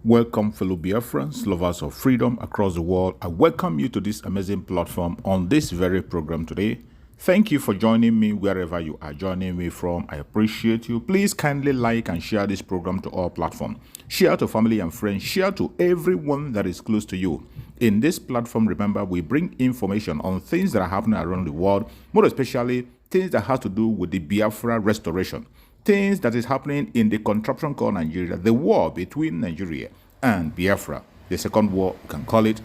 Welcome, fellow Biafrans, lovers of freedom across the world. I welcome you to this amazing platform on this very program today. Thank you for joining me wherever you are joining me from. I appreciate you. Please kindly like and share this program to all platforms. Share to family and friends. Share to everyone that is close to you. In this platform, remember, we bring information on things that are happening around the world, more especially things that have to do with the Biafra restoration. Things that is happening in the contraption called Nigeria, the war between Nigeria and Biafra, the second war, you can call it.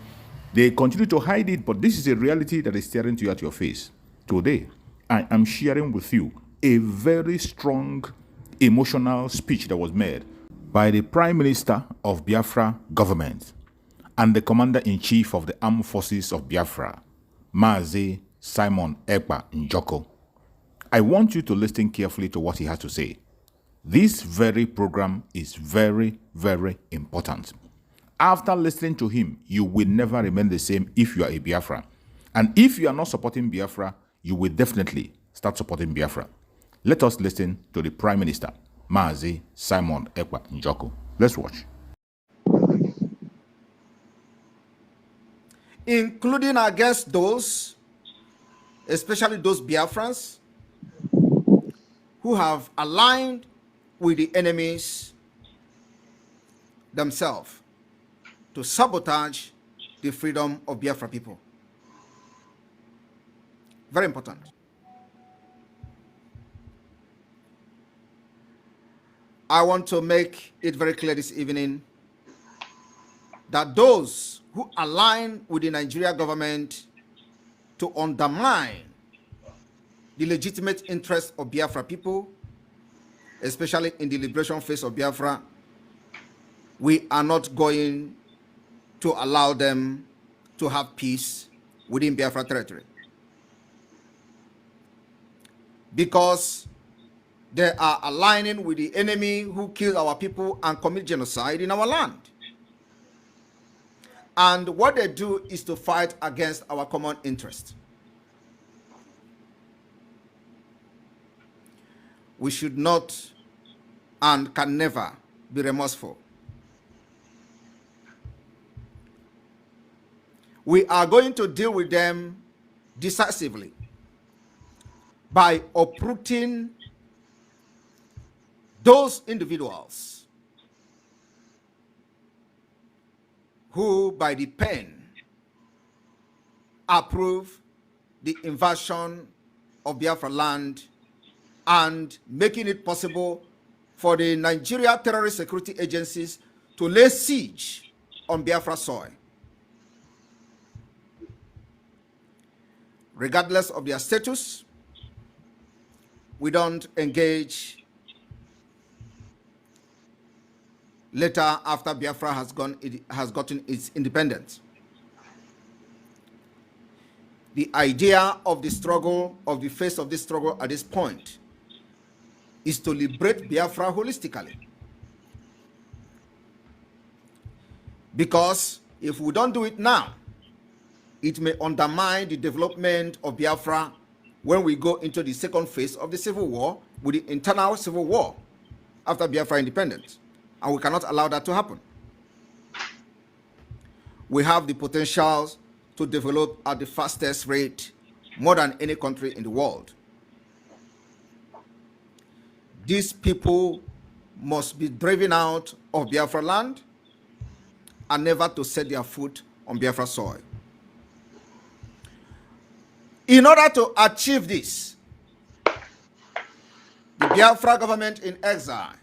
They continue to hide it, but this is a reality that is staring to you at your face. Today, I am sharing with you a very strong emotional speech that was made by the Prime Minister of Biafra government and the Commander-in-Chief of the Armed Forces of Biafra, Mazi Simon Ekpa Njoku. I want you to listen carefully to what he has to say. This very program is very, very important. After listening to him, you will never remain the same if you are a Biafra. And if you are not supporting Biafra, you will definitely start supporting Biafra. Let us listen to the Prime Minister, Mazi Simon Ekpa Njoku. Let's watch. Including against those, especially those Biafrans, who have aligned with the enemies themselves to sabotage the freedom of Biafra people. Very important. I want to make it very clear this evening that those who align with the Nigeria government to undermine the legitimate interests of Biafra people, especially in the liberation phase of Biafra, we are not going to allow them to have peace within Biafra territory. Because they are aligning with the enemy who killed our people and commit genocide in our land. And what they do is to fight against our common interest. We should not and can never be remorseful. We are going to deal with them decisively by uprooting those individuals who, by the pen, approve the invasion of Biafra land and making it possible for the Nigeria terrorist security agencies to lay siege on Biafra soil. Regardless of their status, we don't engage later after Biafra has gotten its independence. The idea of the struggle, of the face of this struggle at this point, is to liberate Biafra holistically. Because if we don't do it now, it may undermine the development of Biafra when we go into the second phase of the civil war, with the internal civil war after Biafra independence. And we cannot allow that to happen. We have the potential to develop at the fastest rate, more than any country in the world. These people must be driven out of Biafra land and never to set their foot on Biafra soil. In order to achieve this, the Biafra government in exile,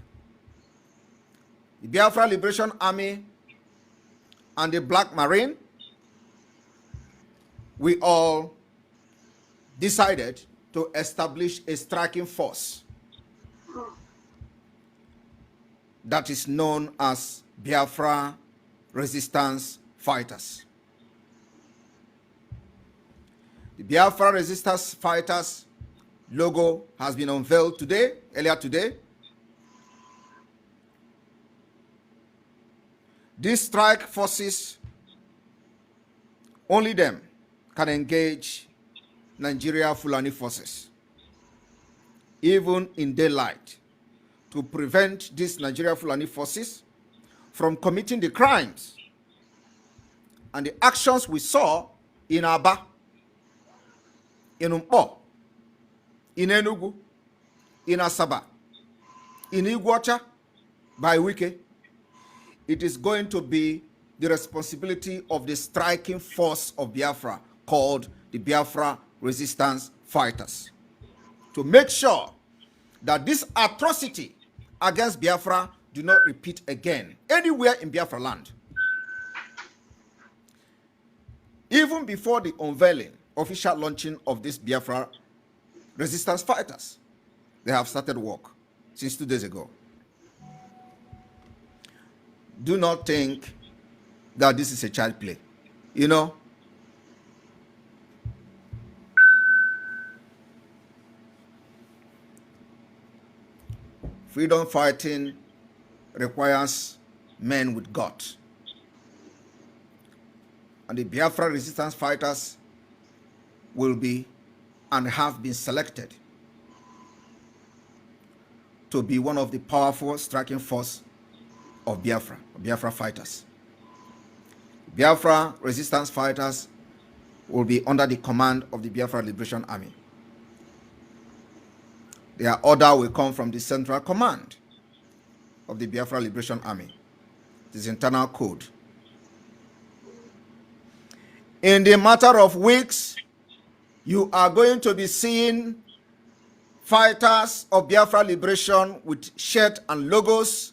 the Biafra Liberation Army, and the Black Marine, we all decided to establish a striking force that is known as Biafra Resistance Fighters. The Biafra Resistance Fighters logo has been unveiled today, earlier today. These strike forces, only them can engage Nigeria Fulani forces, even in daylight, to prevent these Nigeria Fulani forces from committing the crimes and the actions we saw in Aba, in Umpo, in Enugu, in Asaba, in Iguacha, by Wike, it is going to be the responsibility of the striking force of Biafra called the Biafra resistance fighters to make sure that this atrocity against Biafra do not repeat again anywhere in Biafra land. Even before the unveiling, official launching of this Biafra resistance fighters, they have started work since 2 days ago. Do not think that this is a child play. You know, freedom fighting requires men with guts. And the Biafra resistance fighters will be and have been selected to be one of the powerful striking force of Biafra fighters. Biafra resistance fighters will be under the command of the Biafra Liberation Army. Their order will come from the Central Command of the Biafra Liberation Army. It is internal code. In the matter of weeks, you are going to be seeing fighters of Biafra Liberation with shirts and logos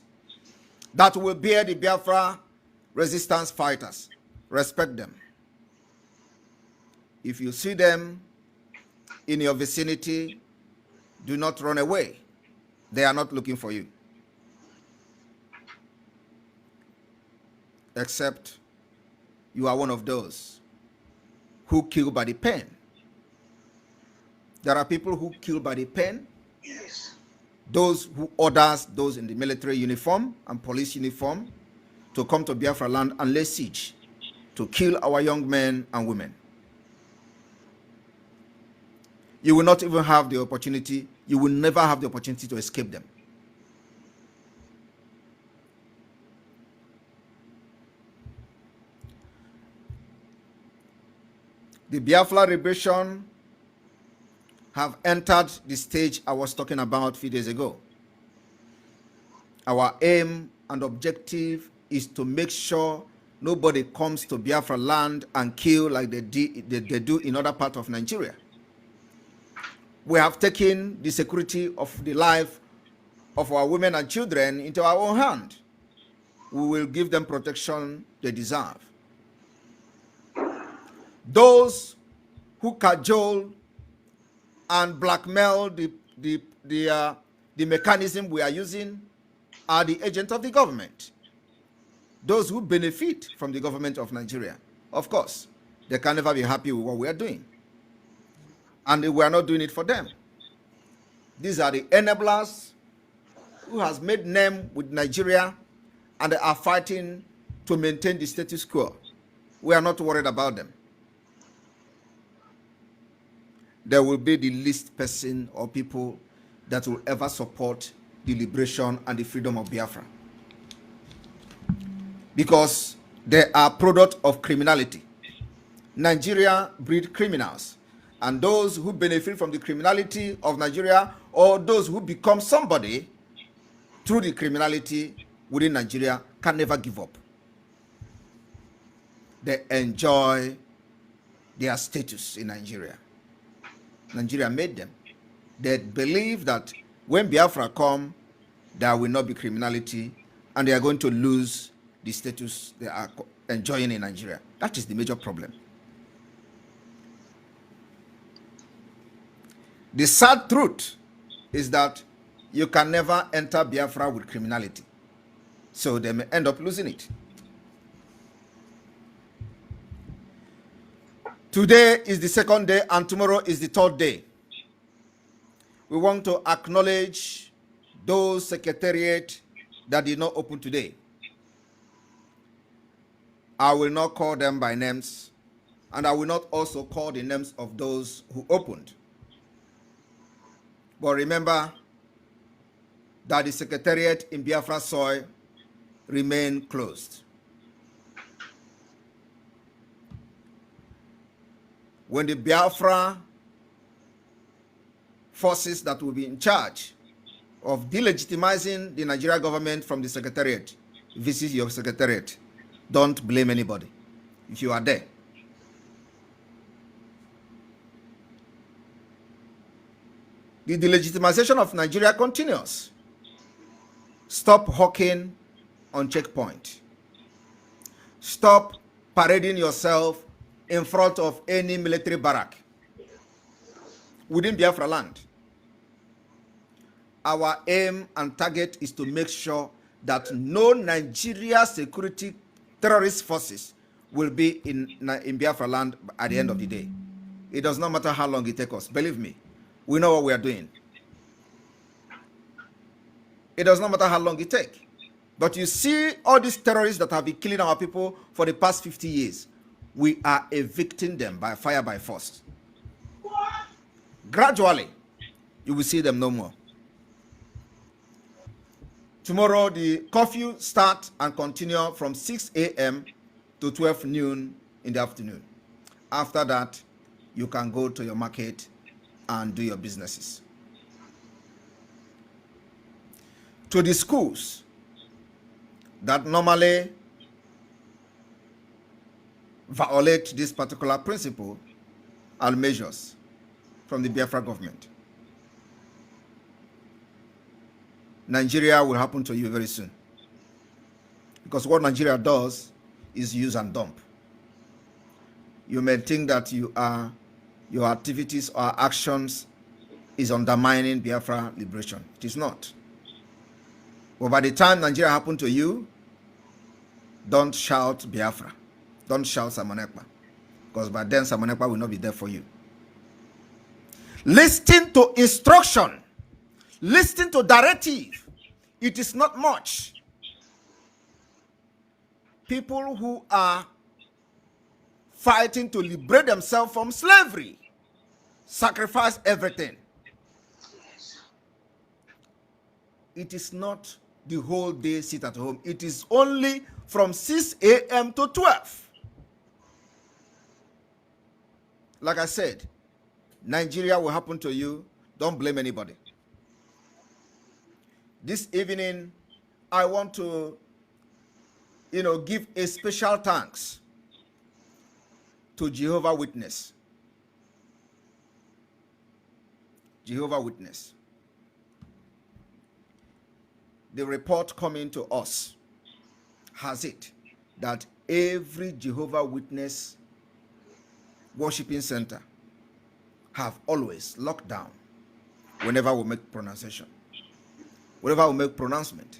that will bear the Biafra resistance fighters. Respect them. If you see them in your vicinity, do not run away. They are not looking for you. Except you are one of those who kill by the pen. There are people who kill by the pen. Yes. Those who orders those in the military uniform and police uniform to come to Biafra land and lay siege to kill our young men and women. You will not even have the opportunity, you will never have the opportunity to escape them. The Biafra Liberation have entered the stage I was talking about a few days ago. Our aim and objective is to make sure nobody comes to Biafra land and kill like they do in other parts of Nigeria. We have taken the security of the life of our women and children into our own hand. We will give them protection they deserve. Those who cajole and blackmail the mechanism we are using are the agents of the government. Those who benefit from the government of Nigeria. Of course, they can never be happy with what we are doing. And we are not doing it for them. These are the enablers who has made name with Nigeria and they are fighting to maintain the status quo. We are not worried about them. There will be the least person or people that will ever support the liberation and the freedom of Biafra. Because they are product of criminality. Nigeria breed criminals. And those who benefit from the criminality of Nigeria or those who become somebody through the criminality within Nigeria can never give up. They enjoy their status in Nigeria. Nigeria made them. They believe that when Biafra come, there will not be criminality and they are going to lose the status they are enjoying in Nigeria. That is the major problem. The sad truth is that you can never enter Biafra with criminality. So they may end up losing it. Today is the second day and tomorrow is the third day. We want to acknowledge those secretariats that did not open today. I will not call them by names, and I will not also call the names of those who opened. But remember that the secretariat in Biafra soil remain closed. When the Biafra forces that will be in charge of delegitimizing the Nigeria government from the secretariat visit your secretariat, don't blame anybody if you are there. The delegitimization of Nigeria continues. Stop hawking on checkpoint. Stop parading yourself in front of any military barrack within Biafra land. Our aim and target is to make sure that no Nigeria security terrorist forces will be in Biafra land at the end of the day. It does not matter how long it takes us. Believe me, we know what we are doing. It does not matter how long it takes. But you see all these terrorists that have been killing our people for the past 50 years, we are evicting them by fire by force. Gradually, you will see them no more. Tomorrow, the curfew starts and continue from 6 a.m. to 12 noon in the afternoon. After that, you can go to your market and do your businesses. To the schools that normally violate this particular principle and measures from the Biafra government, Nigeria will happen to you very soon. Because what Nigeria does is use and dump. You may think that your activities or actions is undermining Biafra liberation. It is not. But by the time Nigeria happened to you, don't shout Biafra. Don't shout Samonekpa. Because by then Samonekpa will not be there for you. Listen to instruction. Listen to directive. It is not much. People who are fighting to liberate themselves from slavery sacrifice everything. It is not the whole day sit at home. It is only from 6 a.m. to 12. Like I said, Nigeria will happen to you. Don't blame anybody. This evening, I want to, give a special thanks to Jehovah Witness. Jehovah Witness. The report coming to us has it that every Jehovah Witness worshiping center have always locked down whenever we make pronunciation, whenever we make pronouncement.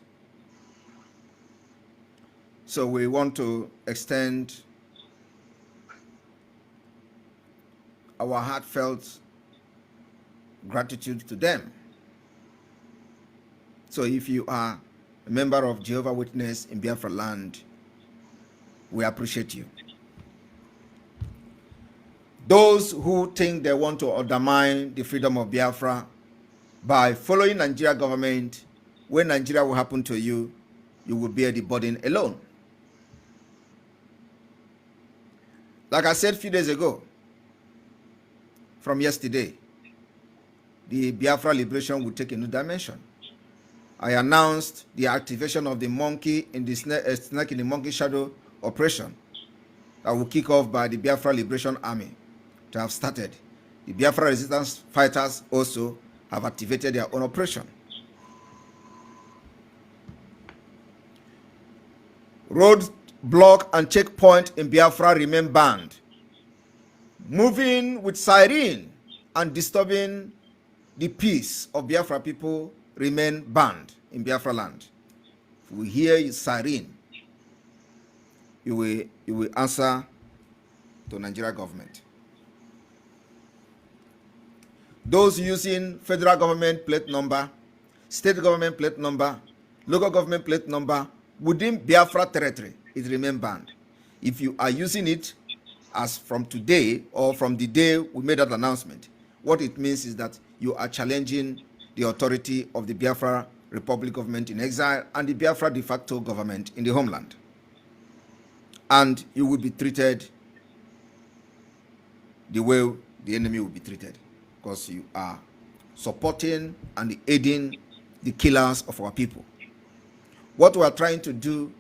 So we want to extend our heartfelt gratitude to them. So if you are a member of Jehovah Witness in Biafra land, we appreciate you. Those who think they want to undermine the freedom of Biafra by following Nigeria government, when Nigeria will happen to you, you will bear the burden alone. Like I said a few days ago, from yesterday, the Biafra liberation will take a new dimension. I announced the activation of the monkey in the snake in the monkey shadow operation that will kick off by the Biafra Liberation Army to have started. The Biafra resistance fighters also have activated their own operation. Road block and checkpoint in Biafra remain banned. Moving with siren and disturbing the peace of Biafra people remain banned in Biafra land. If we hear your siren, you will answer to Nigeria government. Those using federal government plate number, state government plate number, local government plate number within Biafra territory, it remains banned. If you are using it as from today or from the day we made that announcement, what it means is that you are challenging the authority of the Biafra Republic government in exile and the Biafra de facto government in the homeland. And you will be treated the way the enemy will be treated, because you are supporting and aiding the killers of our people. What we are trying to do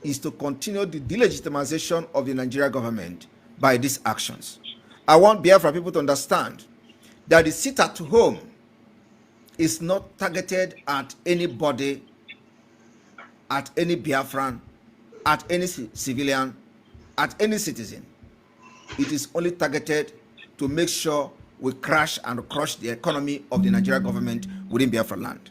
is to continue the delegitimization of the Nigeria government by these actions. I want Biafra people to understand that the sit at home is not targeted at anybody, at any Biafran, at any civilian, at any citizen. It is only targeted to make sure we crash and crush the economy of the Nigeria government within Biafra land.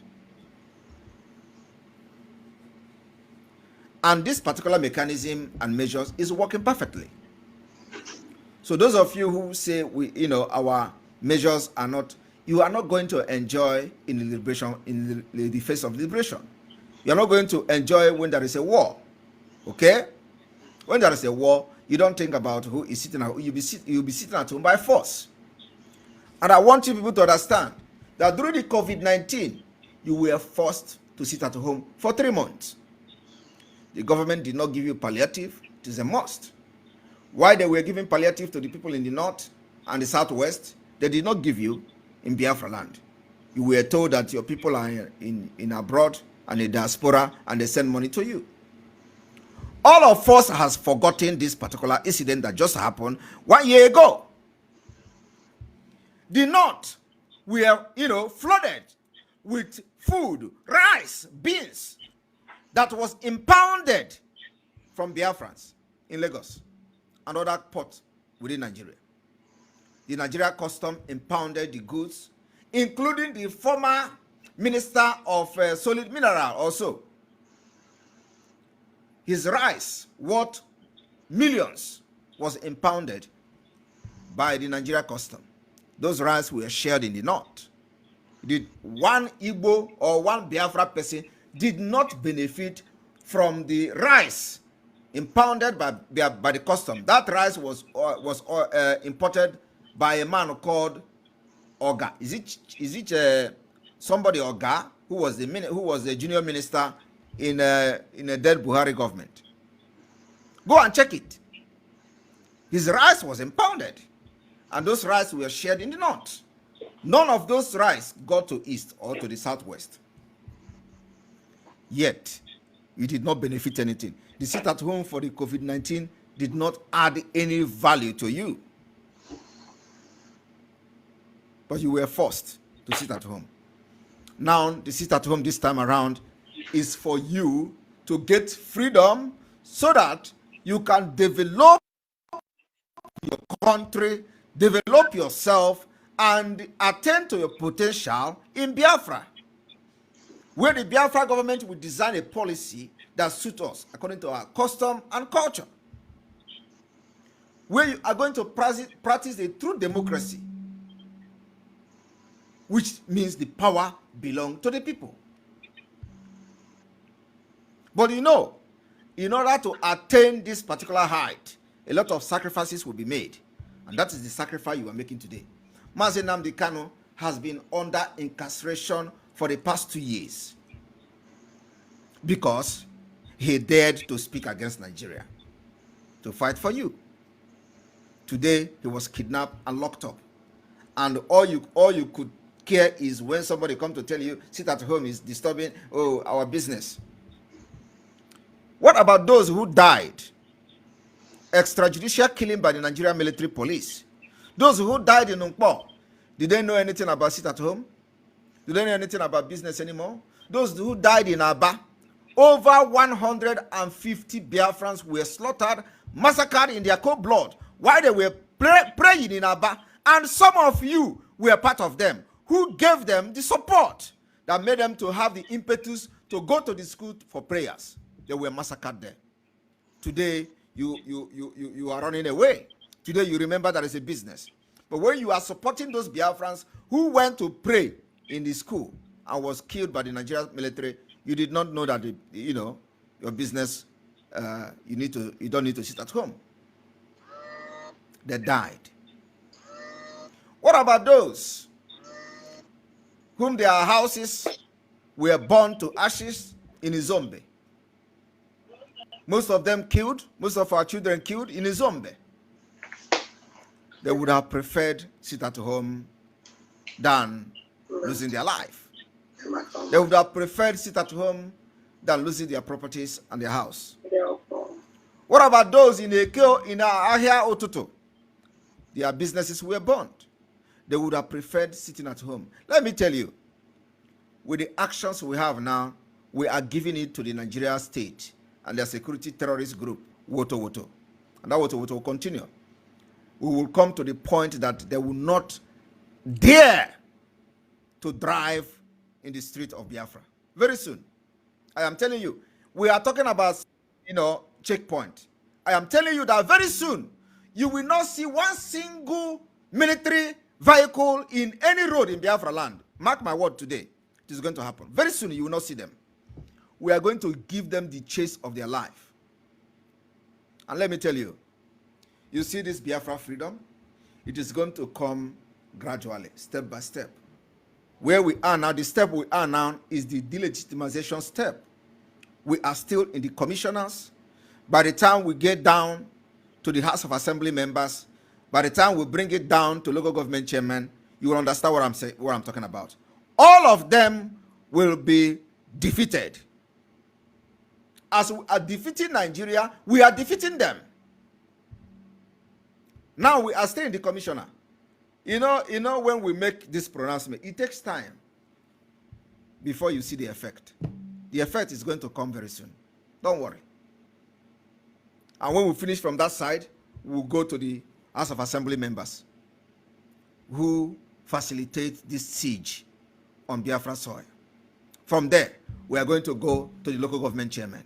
And this particular mechanism and measures is working perfectly. So those of you who say our measures are not, you are not going to enjoy in the liberation, in the face of liberation. You are not going to enjoy when there is a war. Okay? When there is a war, you don't think about who is sitting at home. You'll be sitting at home by force. And I want you people to understand that during the COVID-19, you were forced to sit at home for 3 months. The government did not give you palliative. It is a must. Why they were giving palliative to the people in the north and the southwest, they did not give you in Biafra land. You were told that your people are in abroad and in diaspora and they send money to you. All of us has forgotten this particular incident that just happened 1 year ago. The north were, flooded with food, rice, beans that was impounded from Biafrans in Lagos and other ports within Nigeria. The Nigeria custom impounded the goods, including the former minister of solid mineral also. His rice, worth millions, was impounded by the Nigeria custom. Those rice were shared in the north. Did one Igbo or one Biafra person did not benefit from the rice impounded by the custom. That rice was imported by a man called Oga. Is it somebody Oga who was the junior minister in a dead Buhari government? Go and check it. His rice was impounded, and those rice were shared in the north. None of those rice got to east or to the southwest. Yet, you did not benefit anything. The sit at home for the COVID-19 did not add any value to you. But you were forced to sit at home. Now, the sit at home this time around is for you to get freedom so that you can develop your country, develop yourself, and attend to your potential in Biafra, where the Biafra government will design a policy that suits us according to our custom and culture, where you are going to practice a true democracy, which means the power belongs to the people. But in order to attain this particular height, a lot of sacrifices will be made. And that is the sacrifice you are making today. Mazi Nnamdi Kanu has been under incarceration for the past 2 years because he dared to speak against Nigeria, to fight for you. Today, he was kidnapped and locked up. And all you could care is when somebody comes to tell you, sit at home is disturbing our business. What about those who died? Extrajudicial killing by the Nigerian military police. Those who died in Nkpo, did they know anything about sit at home? Did they know anything about business anymore? Those who died in Aba, over 150 Biafrans were slaughtered, massacred in their cold blood while they were praying in Aba. And some of you were part of them who gave them the support that made them to have the impetus to go to the school for prayers. They were massacred there. Today, you are running away. Today, you remember that it's a business. But when you are supporting those Biafrans who went to pray in the school and was killed by the Nigerian military, you did not know that your business, you don't need to sit at home. They died. What about those whom their houses were burned to ashes in Izombe. Most of them killed, most of our children killed in Izombe. They would have preferred sit at home than losing their life. They would have preferred sit at home than losing their properties and their house. What about those in Ekeo, in Ahia Otuto? Their businesses were burned. They would have preferred sitting at home. Let me tell you, with the actions we have now, we are giving it to the Nigeria state and their security terrorist group, Woto Woto. And that Woto Woto will continue. We will come to the point that they will not dare to drive in the street of Biafra. Very soon. I am telling you, we are talking about, checkpoint. I am telling you that very soon, you will not see one single military vehicle in any road in Biafra land. Mark my word today. It is going to happen. Very soon, you will not see them. We are going to give them the chase of their life. And let me tell you, you see this Biafra freedom? It is going to come gradually, step by step. Where we are now, the step we are now is the delegitimization step. We are still in the commissioners. By the time we get down to the House of Assembly members, by the time we bring it down to local government chairman, you will understand what I'm saying, what I'm talking about. All of them will be defeated. As we are defeating Nigeria, we are defeating them. Now we are still in the commissioner. You know, when we make this pronouncement, it takes time before you see the effect. The effect is going to come very soon. Don't worry. And when we finish from that side, we'll go to the House of Assembly members who facilitate this siege on Biafra soil. From there, we are going to go to the local government chairman.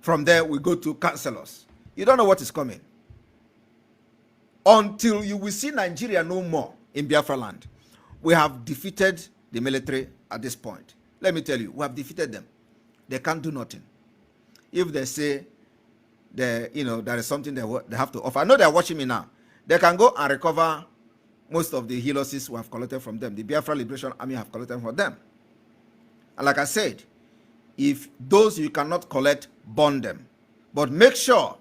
From there, we go to councillors. You don't know what is coming. Until you will see Nigeria no more in Biafra land. We have defeated the military at this point. Let me tell you, we have defeated them. They can't do nothing. If they say there is something they have to offer. I know they are watching me now. They can go and recover most of the helosys we have collected from them. The Biafra Liberation Army have collected from them. And like I said, if those you cannot collect, burn them. But make sure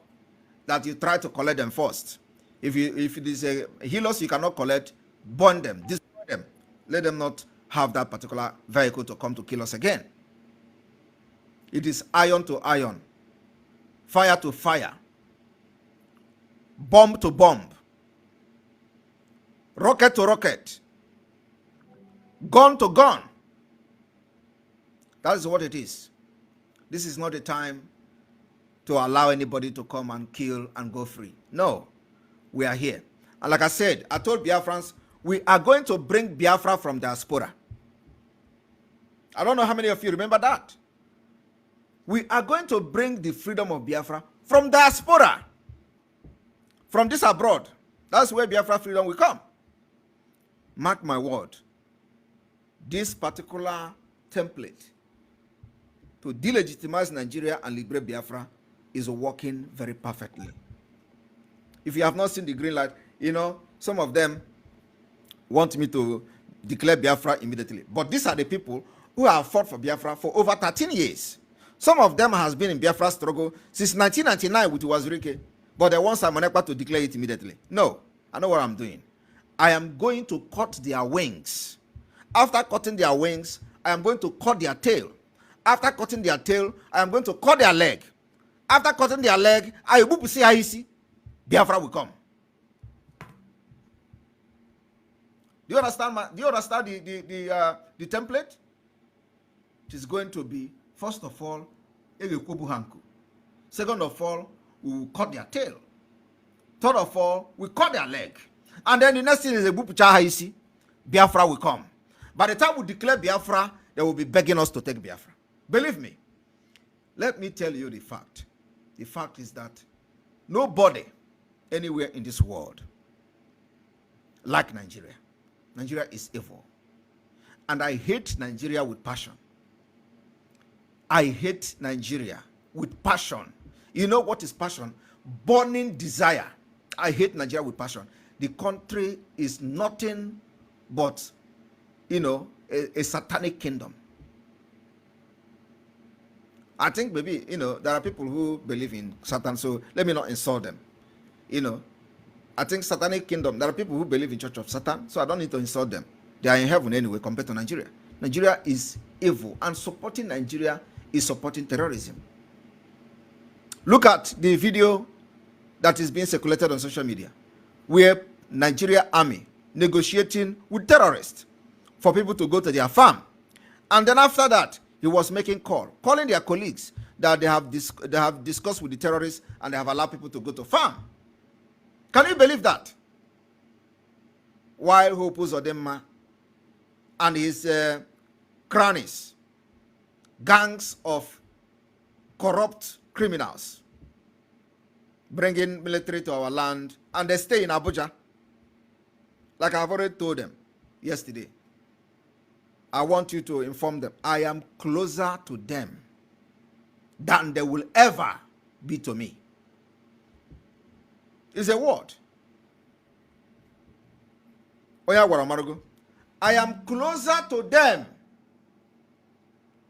that you try to collect them first. If it is a helos you cannot collect, burn them, destroy them. Let them not have that particular vehicle to come to kill us again. It is iron to iron, fire to fire, bomb to bomb, rocket to rocket, gun to gun. That is what it is. This is not the time to allow anybody to come and kill and go free. No, we are here. And like I said, I told Biafrans, we are going to bring Biafra from diaspora. I don't know how many of you remember that. We are going to bring the freedom of Biafra from diaspora. From this abroad. That's where Biafra freedom will come. Mark my word. This particular template to delegitimize Nigeria and liberate Biafra is working very perfectly. If you have not seen the green light, some of them want me to declare Biafra immediately. But these are the people who have fought for Biafra for over 13 years. Some of them has been in Biafra struggle since 1999 with Wazirike, but they want Simon Ekpa to declare it immediately. No, I know what I'm doing. I am going to cut their wings. After cutting their wings, I am going to cut their tail. After cutting their tail, I am going to cut their leg. After cutting their leg, I will see Biafra will come. Do you understand? Do you understand the template? It is going to be, first of all, second of all, we will cut their tail. Third of all, we cut their leg. And then the next thing is Biafra will come. By the time we declare Biafra, they will be begging us to take Biafra. Believe me. Let me tell you the fact. The fact is that nobody anywhere in this world like Nigeria. Nigeria is evil. And I hate Nigeria with passion. I hate Nigeria with passion. You know what is passion? Burning desire. I hate Nigeria with passion. The country is nothing but, a a satanic kingdom. I think maybe, there are people who believe in Satan, so let me not insult them. I think satanic kingdom, there are people who believe in Church of Satan, so I don't need to insult them. They are in heaven anyway compared to Nigeria. Nigeria is evil, and supporting Nigeria is supporting terrorism. Look at the video that is being circulated on social media, where Nigeria army negotiating with terrorists for people to go to their farm. And then after that, he was making calling their colleagues that they have discussed with the terrorists and they have allowed people to go to farm. Can you believe that? While Hope Uzodinma and his cronies, gangs of corrupt criminals, bringing military to our land, and they stay in Abuja. Like I've already told them yesterday, I want you to inform them, I am closer to them than they will ever be to me. It's a word. Oya Waramarugo. I am closer to them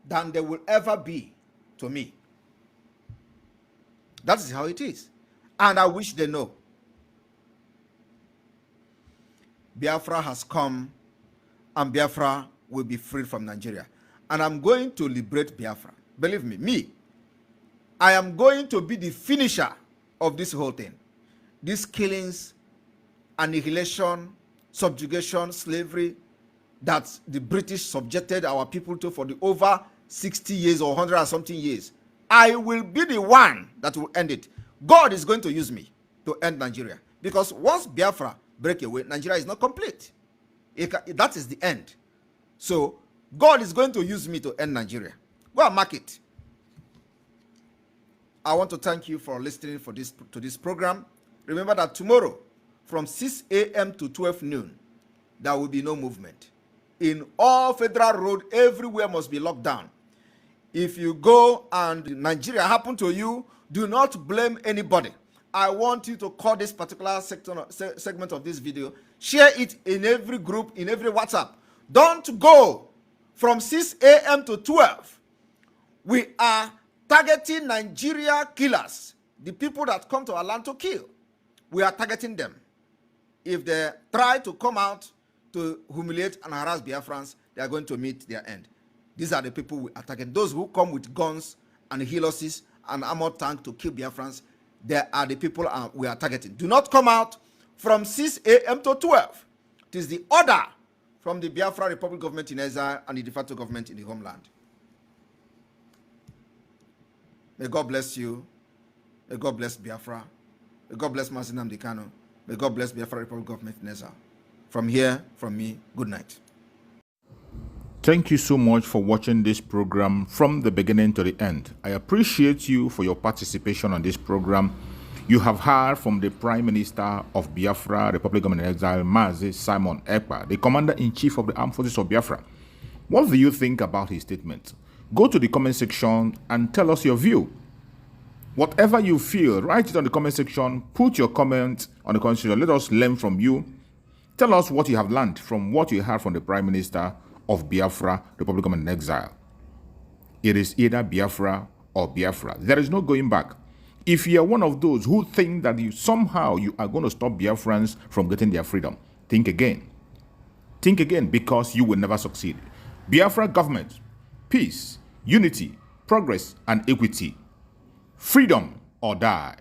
than they will ever be to me. That is how it is. And I wish they know. Biafra has come, and Biafra will be freed from Nigeria. And I'm going to liberate Biafra. Believe me, I am going to be the finisher of this whole thing. These killings, annihilation, subjugation, slavery that the British subjected our people to for the over 60 years or 100 and something years. I will be the one that will end it. God is going to use me to end Nigeria. Because once Biafra break away, Nigeria is not complete. That is the end. So God is going to use me to end Nigeria. Go and mark it. I want to thank you for listening to this program. Remember that tomorrow from 6 a.m. to 12 noon, there will be no movement. In all federal roads, everywhere must be locked down. If you go and Nigeria happen to you, do not blame anybody. I want you to call this particular segment of this video, share it in every group, in every WhatsApp. Don't go from 6 a.m. to 12. We are targeting Nigeria killers, the people that come to our land to kill. We are targeting them. If they try to come out to humiliate and harass Biafrans, they are going to meet their end. These are the people we are targeting. Those who come with guns and helices and armored tank to kill Biafrans, they are the people we are targeting. Do not come out from 6 a.m. to 12. It is the order from the Biafra Republic government in exile and the de facto government in the homeland. May God bless you. May God bless Biafra. May God bless Mazinam Dikano. May God bless Biafra Republic government in exile. From here, from me, good night. Thank you so much for watching this program from the beginning to the end. I appreciate you for your participation on this program. You have heard from the Prime Minister of Biafra, Republic of Exile, Mazi Simon Ekpa, the Commander-in-Chief of the Armed Forces of Biafra. What do you think about his statement? Go to the comment section and tell us your view. Whatever you feel, write it on the comment section. Put your comment on the comment section. Let us learn from you. Tell us what you have learned from what you heard from the Prime Minister of Biafra, Republic of Exile. It is either Biafra or Biafra. There is no going back. If you are one of those who think that somehow you are going to stop Biafrans from getting their freedom, think again. Think again, because you will never succeed. Biafra government, peace, unity, progress, and equity. Freedom or die.